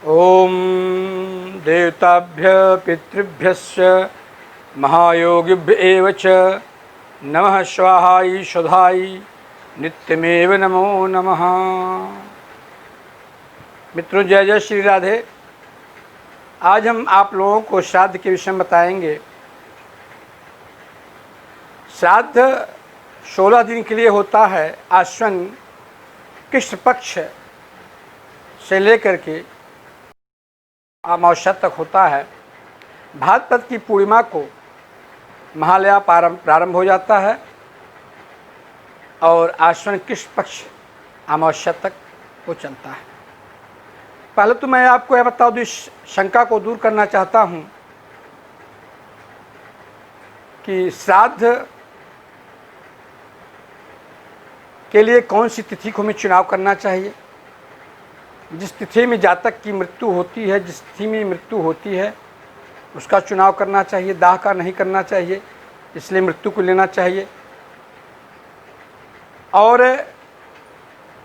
ओम देवताभ्य पितृभ्यश्च महायोगिभ्य एव च नमः स्वाहाय स्वधाय नित्यमेव नमो नमः। मित्रों, जय जय श्री राधे। आज हम आप लोगों को श्राद्ध के विषय में बताएंगे। श्राद्ध 16 दिन के लिए होता है। आश्विन कृष्ण पक्ष से लेकर के अमावस्या तक होता है। भाद्रपद की पूर्णिमा को महालया प्रारंभ हो जाता है और आश्विन कृष्ण पक्ष अमावस्या तक वो चलता है। पहले तो मैं आपको यह बता दूं, इस शंका को दूर करना चाहता हूं कि श्राद्ध के लिए कौन सी तिथि को हमें चुनाव करना चाहिए। जिस तिथि में जातक की मृत्यु होती है, जिस तिथि में मृत्यु होती है उसका चुनाव करना चाहिए, दाह का नहीं करना चाहिए। इसलिए मृत्यु को लेना चाहिए। और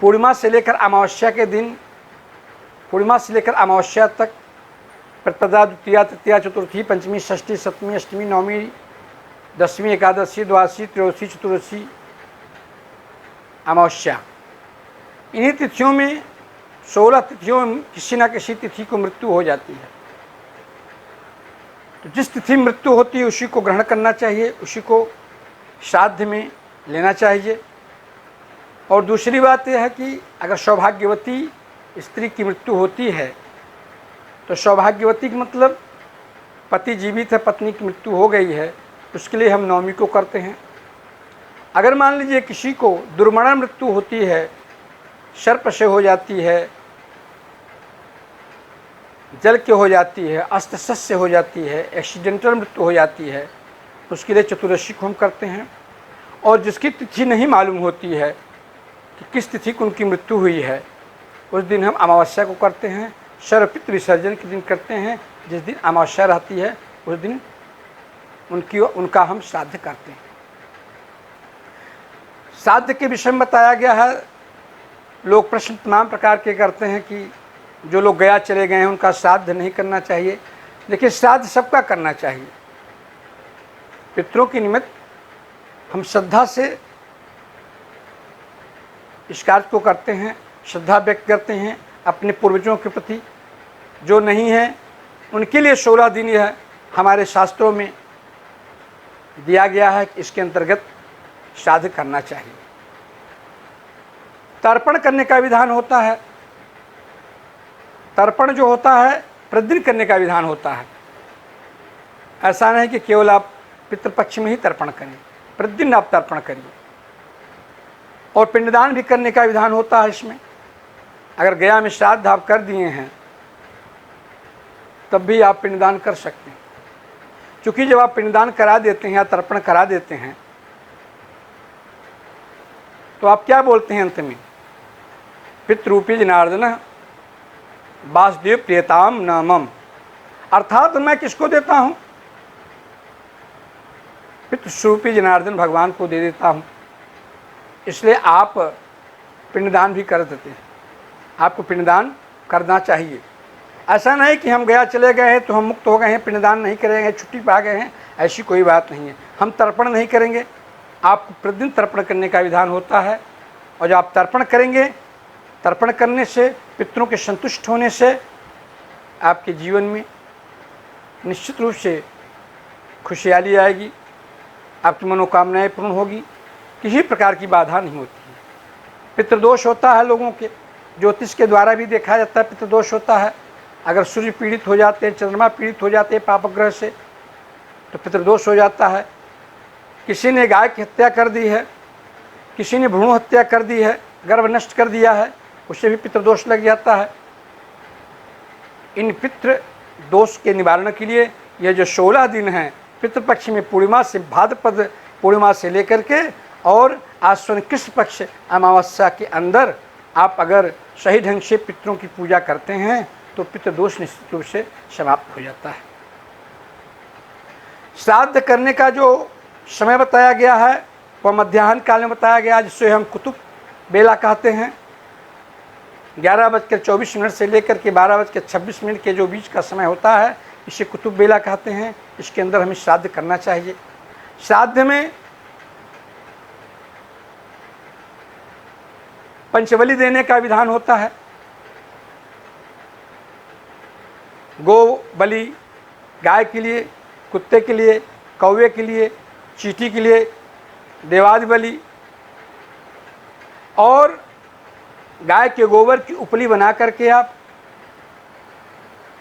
पूर्णिमा से लेकर अमावस्या के दिन, पूर्णिमा से लेकर अमावस्या तक प्रतिपदा, द्वितीया, तृतीया, चतुर्थी, पंचमी, षष्ठी, सप्तमी, अष्टमी, नवमी, दशमी, एकादशी, द्वादशी, त्रयोदशी, चतुर्दशी, अमावस्या, इन्हीं तिथियों में 16 तिथियों में किसी न किसी तिथि को मृत्यु हो जाती है। तो जिस तिथि में मृत्यु होती है उसी को ग्रहण करना चाहिए, उसी को श्राद्ध में लेना चाहिए। और दूसरी बात यह है कि अगर सौभाग्यवती स्त्री की मृत्यु होती है तो सौभाग्यवती का मतलब पति जीवित है, पत्नी की मृत्यु हो गई है, उसके लिए हम नवमी को करते हैं। अगर मान लीजिए किसी को दुर्मरण मृत्यु होती है, सर्प से हो जाती है, जल के हो जाती है, अस्त्र शस्त्र से हो जाती है, एक्सीडेंटल मृत्यु हो जाती है, उसके लिए चतुर्दशी को हम करते हैं। और जिसकी तिथि नहीं मालूम होती है कि किस तिथि को उनकी मृत्यु हुई है, उस दिन हम अमावस्या को करते हैं। सर्वपितृ विसर्जन के दिन करते हैं। जिस दिन अमावस्या रहती है उस दिन उनका हम श्राद्ध करते हैं। श्राद्ध के विषय में बताया गया है। लोग प्रश्न तमाम प्रकार के करते हैं कि जो लोग गया चले गए हैं उनका श्राद्ध नहीं करना चाहिए। देखिए, श्राद्ध सबका करना चाहिए। पितरों के निमित्त हम श्रद्धा से इस कार्य को करते हैं, श्रद्धा व्यक्त करते हैं अपने पूर्वजों के प्रति। जो नहीं है उनके लिए 16 दिन यह हमारे शास्त्रों में दिया गया है कि इसके अंतर्गत श्राद्ध करना चाहिए। तर्पण करने का विधान होता है। तर्पण जो होता है प्रतिदिन करने का विधान होता है। ऐसा नहीं कि केवल आप पितृपक्ष में ही तर्पण करें, प्रतिदिन आप तर्पण करिए। और पिंडदान भी करने का विधान होता है इसमें। अगर गया में श्राद्ध आप कर दिए हैं तब भी आप पिंडदान कर सकते हैं। क्योंकि जब आप पिंडदान करा देते हैं या तर्पण करा देते हैं तो आप क्या बोलते हैं अंत में? पितृरूपी जनार्दन वासुदेव प्रियताम न मम। अर्थात मैं किसको देता हूँ? पितृरूपी जनार्दन भगवान को दे देता हूँ। इसलिए आप पिंडदान भी कर देते हैं। आपको पिंडदान करना चाहिए। ऐसा नहीं कि हम गया चले गए हैं तो हम मुक्त हो गए हैं, पिंडदान नहीं करेंगे, छुट्टी पा गए हैं, ऐसी कोई बात नहीं है। हम तर्पण नहीं करेंगे, आपको प्रतिदिन तर्पण करने का विधान होता है। और जब आप तर्पण करेंगे, तर्पण करने से, पितरों के संतुष्ट होने से आपके जीवन में निश्चित रूप से खुशहाली आएगी, आपकी मनोकामनाएं पूर्ण होगी, किसी प्रकार की बाधा नहीं होती है। पितृदोष होता है लोगों के, ज्योतिष के द्वारा भी देखा जाता है पितृदोष होता है। अगर सूर्य पीड़ित हो जाते हैं, चंद्रमा पीड़ित हो जाते हैं पापग्रह से तो पितृदोष हो जाता है। किसी ने गाय की हत्या कर दी है, किसी ने भ्रूण हत्या कर दी है, गर्भ नष्ट कर दिया है, उससे भी पितृदोष लग जाता है। इन पितृ दोष के निवारण के लिए यह जो 16 दिन हैं पितृपक्ष में, पूर्णिमा से, भाद्रपद पूर्णिमा से लेकर के और आश्विन कृष्ण पक्ष अमावस्या के अंदर आप अगर सही ढंग से पितरों की पूजा करते हैं तो पितृदोष निश्चित रूप से समाप्त हो जाता है। श्राद्ध करने का जो समय बताया गया है वह मध्याह्न काल में बताया गया, जिससे हम कुतुब बेला कहते हैं। 11:24 से लेकर के 12:26 के जो बीच का समय होता है, इसे कुतुब बेला कहते हैं। इसके अंदर हमें श्राद्ध करना चाहिए। श्राद्ध में पंचबलि देने का विधान होता है। गो बलि गाय के लिए, कुत्ते के लिए, कौवे के लिए, चींटी के लिए देवादि बलि, और गाय के गोबर की उपली बना करके आप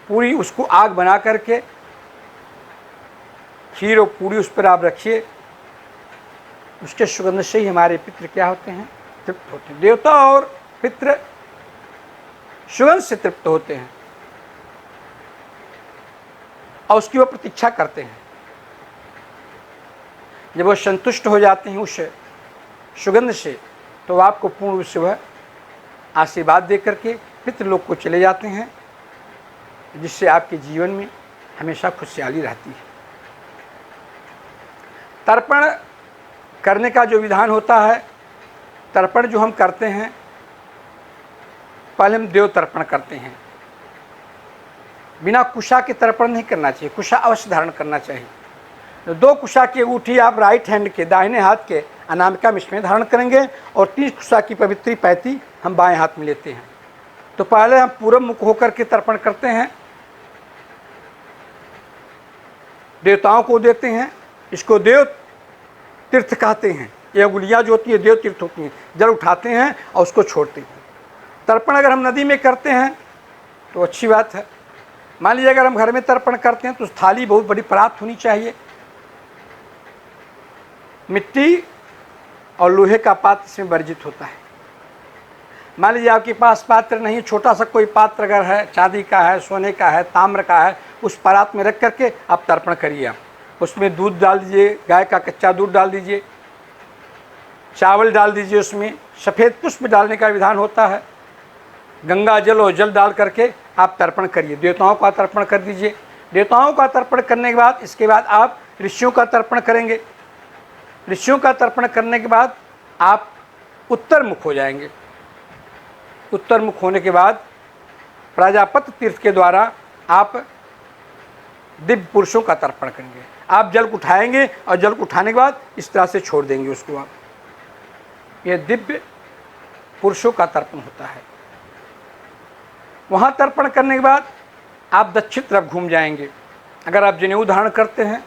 पूरी उसको आग बना करके खीर और पूरी उस पर आप रखिए। उसके सुगंध से ही हमारे पितृ क्या होते हैं? तृप्त होते हैं। देवता और पितृ सुगंध से तृप्त होते हैं और उसकी वो प्रतीक्षा करते हैं। जब वो संतुष्ट हो जाते हैं उस सुगंध से, तो आपको पूर्ण रूप से वह आशीर्वाद दे करके पितृलोक को चले जाते हैं, जिससे आपके जीवन में हमेशा खुशहाली रहती है। तर्पण करने का जो विधान होता है, तर्पण जो हम करते हैं, पहले हम देव तर्पण करते हैं। बिना कुशा के तर्पण नहीं करना चाहिए, कुशा अवश्य धारण करना चाहिए। तो 2 कुशा की अंगूठी आप राइट हैंड के दाहिने हाथ के अनामिका में इसमें धारण करेंगे और 30 कुशा की पवित्री पैती हम बाएं हाथ में लेते हैं। तो पहले हम पूरब मुख होकर के तर्पण करते हैं, देवताओं को देते हैं। इसको देव तीर्थ कहते हैं। ये अंगुलियाँ जो होती है देव तीर्थ होती हैं। जल उठाते हैं और उसको छोड़ते हैं। तर्पण अगर हम नदी में करते हैं तो अच्छी बात है। मान लीजिए अगर हम घर में तर्पण करते हैं तो थाली बहुत बड़ी प्राप्त होनी चाहिए। मिट्टी और लोहे का पात्र इसमें वर्जित होता है। मान लीजिए आपके पास पात्र नहीं, छोटा सा कोई पात्र अगर है, चांदी का है, सोने का है, ताम्र का है, उस परात में रख करके आप तर्पण करिए। आप उसमें दूध डाल दीजिए, गाय का कच्चा दूध डाल दीजिए, चावल डाल दीजिए, उसमें सफ़ेद पुष्प डालने का विधान होता है। गंगा जल और जल डाल करके आप तर्पण करिए। देवताओं का तर्पण कर दीजिए। देवताओं का तर्पण करने के बाद इसके बाद आप ऋषियों का तर्पण करेंगे। ऋषियों का तर्पण करने के बाद आप उत्तर मुख हो जाएंगे। उत्तर मुख होने के बाद प्रजापति तीर्थ के द्वारा आप दिव्य पुरुषों का तर्पण करेंगे। आप जल उठाएंगे और जल उठाने के बाद इस तरह से छोड़ देंगे उसको आप। ये दिव्य पुरुषों का तर्पण होता है। वहाँ तर्पण करने के बाद आप दक्षिण तरफ घूम जाएंगे। अगर आप जनेऊ धारण करते हैं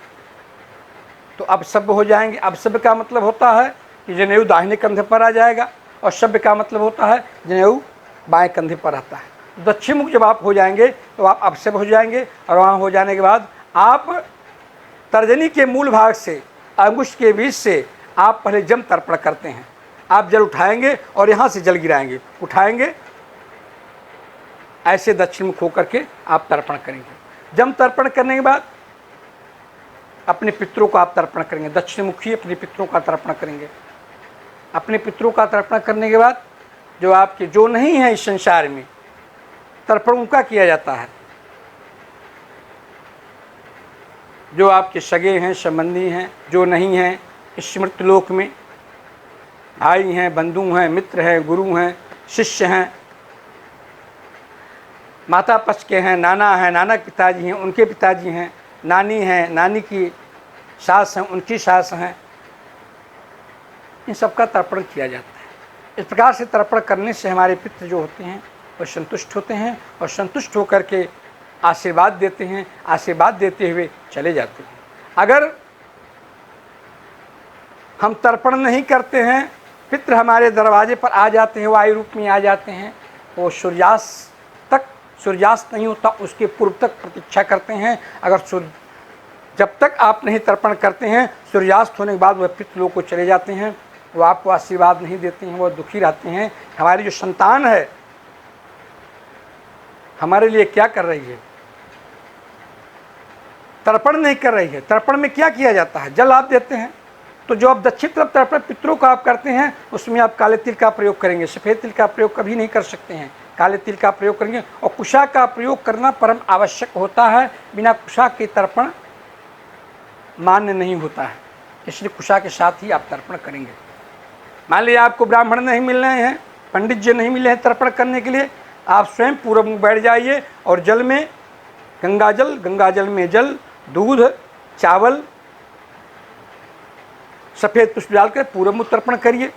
तो अब सभ्य हो जाएंगे। अब सभ्य का मतलब होता है कि जनेऊ दाहिने कंधे पर आ जाएगा और सभ्य का मतलब होता है जनेऊ बाएं कंधे पर आता है। दक्षिण मुख जब आप हो जाएंगे तो आप अपसभ्य हो जाएंगे और वहाँ हो जाने के बाद आप तर्जनी के मूल भाग से अंगुष्ठ के बीच से आप पहले जम तर्पण करते हैं। आप जल उठाएंगे और यहाँ से जल गिराएंगे, उठाएंगे, ऐसे दक्षिण मुख होकर के आप तर्पण करेंगे। जम तर्पण करने के बाद अपने पितरों को आप तर्पण करेंगे। दक्षिण मुखी अपने पितरों का तर्पण करेंगे। अपने पितरों का तर्पण करने के बाद जो आपके जो नहीं है इस संसार में, तर्पण उनका किया जाता है। जो आपके सगे हैं, संबंधी हैं, जो नहीं हैं इस मृत्युलोक में, भाई हैं, बंधु हैं, मित्र हैं, गुरु हैं, शिष्य हैं, माता पक्ष के हैं, नाना हैं, नाना के पिताजी हैं, उनके पिताजी हैं, नानी हैं, नानी की सास हैं, उनकी सास हैं, इन सब का तर्पण किया जाता है। इस प्रकार से तर्पण करने से हमारे पितृ जो होते हैं वो संतुष्ट होते हैं और संतुष्ट होकर के आशीर्वाद देते हैं। आशीर्वाद देते हुए चले जाते हैं। अगर हम तर्पण नहीं करते हैं, पितृ हमारे दरवाजे पर आ जाते हैं, वायु रूप में आ जाते हैं, वो सूर्यास्त नहीं होता उसके पूर्व तक प्रतीक्षा करते हैं। अगर जब तक आप नहीं तर्पण करते हैं, सूर्यास्त होने के बाद वह पितृलोक को चले जाते हैं। वो आपको आशीर्वाद नहीं देते हैं, वो दुखी रहते हैं। हमारी जो संतान है हमारे लिए क्या कर रही है? तर्पण नहीं कर रही है। तर्पण में क्या किया जाता है? जल आप देते हैं। तो जो आप दक्षिण तरफ तर्पण पितरों का आप करते हैं उसमें आप काले तिल का प्रयोग करेंगे। सफ़ेद तिल का प्रयोग कभी नहीं कर सकते हैं, काले तिल का प्रयोग करेंगे। और कुशा का प्रयोग करना परम आवश्यक होता है। बिना कुशा के तर्पण मान्य नहीं होता है, इसलिए कुशा के साथ ही आप तर्पण करेंगे। मान लीजिए आपको ब्राह्मण नहीं मिल रहे हैं, पंडित जी नहीं मिले हैं तर्पण करने के लिए, आप स्वयं पूर्व मुख बैठ जाइए और जल में गंगा जल में जल, दूध, चावल, सफ़ेद पुष्प डालकर पूर्व मुख तर्पण करिए।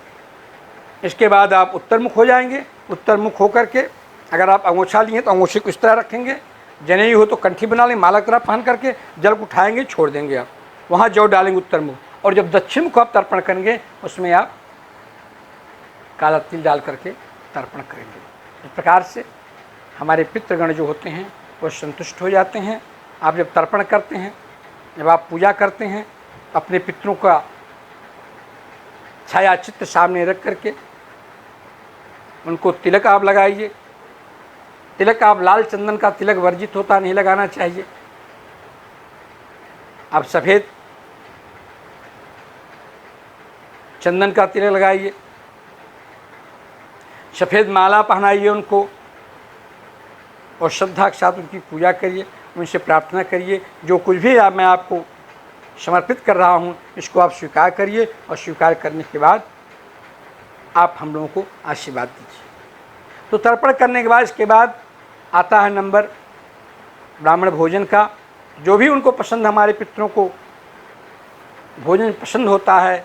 इसके बाद आप उत्तर मुख हो जाएंगे। उत्तर मुख होकर के अगर आप अंगोछा लिए तो अंगोछे को इस तरह रखेंगे, जनेऊ हो तो कंठी बना लें, माला की तरह पहन करके जल को उठाएंगे, छोड़ देंगे। आप वहाँ जौ डालेंगे उत्तर मुख, और जब दक्षिण मुख आप तर्पण करेंगे उसमें आप काला तिल डाल करके तर्पण करेंगे। इस प्रकार से हमारे पितृगण जो होते हैं वो संतुष्ट हो जाते हैं। आप जब तर्पण करते हैं, जब आप पूजा करते हैं, अपने पितरों का छाया चित्र सामने रख करके उनको तिलक आप लगाइए। तिलक आप लाल चंदन का तिलक वर्जित होता, नहीं लगाना चाहिए। आप सफ़ेद चंदन का तिलक लगाइए, सफ़ेद माला पहनाइए उनको, और श्रद्धा के साथ उनकी पूजा करिए, उनसे प्रार्थना करिए जो कुछ भी मैं आपको समर्पित कर रहा हूँ इसको आप स्वीकार करिए, और स्वीकार करने के बाद आप हम लोगों को आशीर्वाद दीजिए। तो तर्पण करने के बाद इसके बाद आता है नंबर ब्राह्मण भोजन का। जो भी उनको पसंद, हमारे पितरों को भोजन पसंद होता है,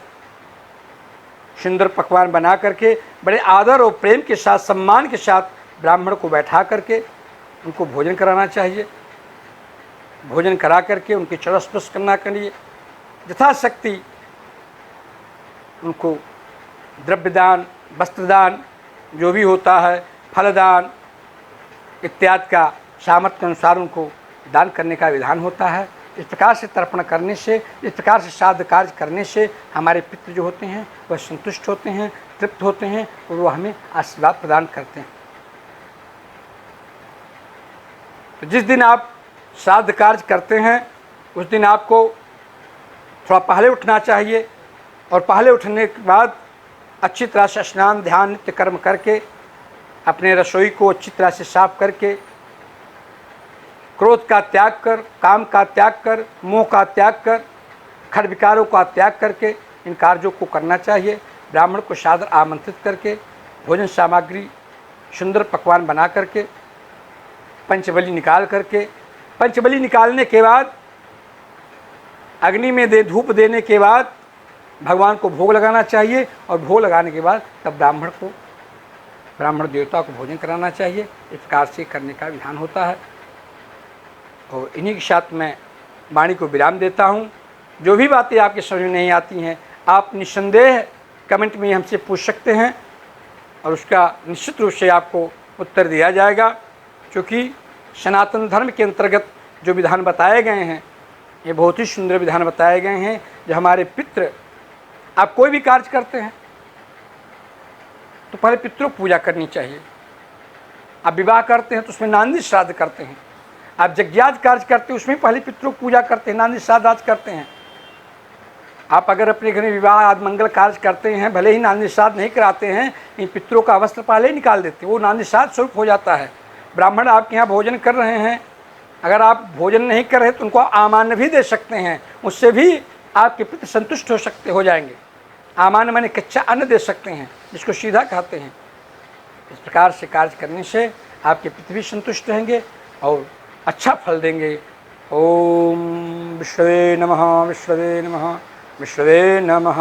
सुंदर पकवान बना करके बड़े आदर और प्रेम के साथ, सम्मान के साथ ब्राह्मण को बैठा करके उनको भोजन कराना चाहिए। भोजन करा करके उनके चरण स्पर्श करना करिए। यथाशक्ति उनको द्रव्यदान, वस्त्रदान, जो भी होता है, फलदान इत्यादि का सामर्थ्य के अनुसार उनको दान करने का विधान होता है। इस प्रकार से तर्पण करने से, इस प्रकार से श्राद्ध कार्य करने से हमारे पितृ जो होते हैं वह संतुष्ट होते हैं, तृप्त होते हैं, और वह हमें आशीर्वाद प्रदान करते हैं। तो जिस दिन आप श्राद्ध कार्य करते हैं उस दिन आपको थोड़ा पहले उठना चाहिए, और पहले उठने के बाद अच्छी तरह से स्नान, ध्यान, नित्य कर्म करके अपने रसोई को अच्छी तरह से साफ करके, क्रोध का त्याग कर, काम का त्याग कर, मोह का त्याग कर, खर विकारों का त्याग करके इन कार्यों को करना चाहिए। ब्राह्मण को सादर आमंत्रित करके भोजन सामग्री सुंदर पकवान बना करके पंचबली निकाल करके, पंचबली निकालने के बाद अग्नि में धूप देने के बाद भगवान को भोग लगाना चाहिए, और भोग लगाने के बाद तब ब्राह्मण देवता को भोजन कराना चाहिए। इस प्रकार से करने का विधान होता है। और इन्हीं के साथ मैं वाणी को विराम देता हूँ। जो भी बातें आपके समझ में नहीं आती हैं आप निस्संदेह कमेंट में हमसे पूछ सकते हैं, और उसका निश्चित रूप से आपको उत्तर दिया जाएगा। क्योंकि सनातन धर्म के अंतर्गत जो विधान बताए गए हैं ये बहुत ही सुंदर विधान बताए गए हैं। जो हमारे पितृ, आप कोई भी कार्य करते हैं तो पहले पितरों की पूजा करनी चाहिए। आप विवाह करते हैं तो उसमें नांदी श्राद्ध करते हैं। आप यज्ञादि कार्य करते हैं उसमें पहले पितरों की पूजा करते हैं, नांदी श्राद्ध आदि करते हैं। आप अगर अपने घर में विवाह आदि मंगल कार्य करते हैं, भले ही नांदी श्राद्ध नहीं कराते हैं, इन पितरों का वस्त्र पहले ही निकाल देते हैं, वो नांदी श्राद्ध स्वरूप हो जाता है। ब्राह्मण आपके यहाँ भोजन कर रहे हैं, अगर आप भोजन नहीं कर रहे तो उनको आमान्य भी दे सकते हैं, उससे भी आपके पितृ संतुष्ट हो जाएंगे। आमान्य माने कच्चा अन्न दे सकते हैं, जिसको सीधा खाते हैं। इस प्रकार से कार्य करने से आपके पितृ भी संतुष्ट रहेंगे और अच्छा फल देंगे। ओम विष्णवे नमः, विष्णवे नमः, विष्णवे नमः।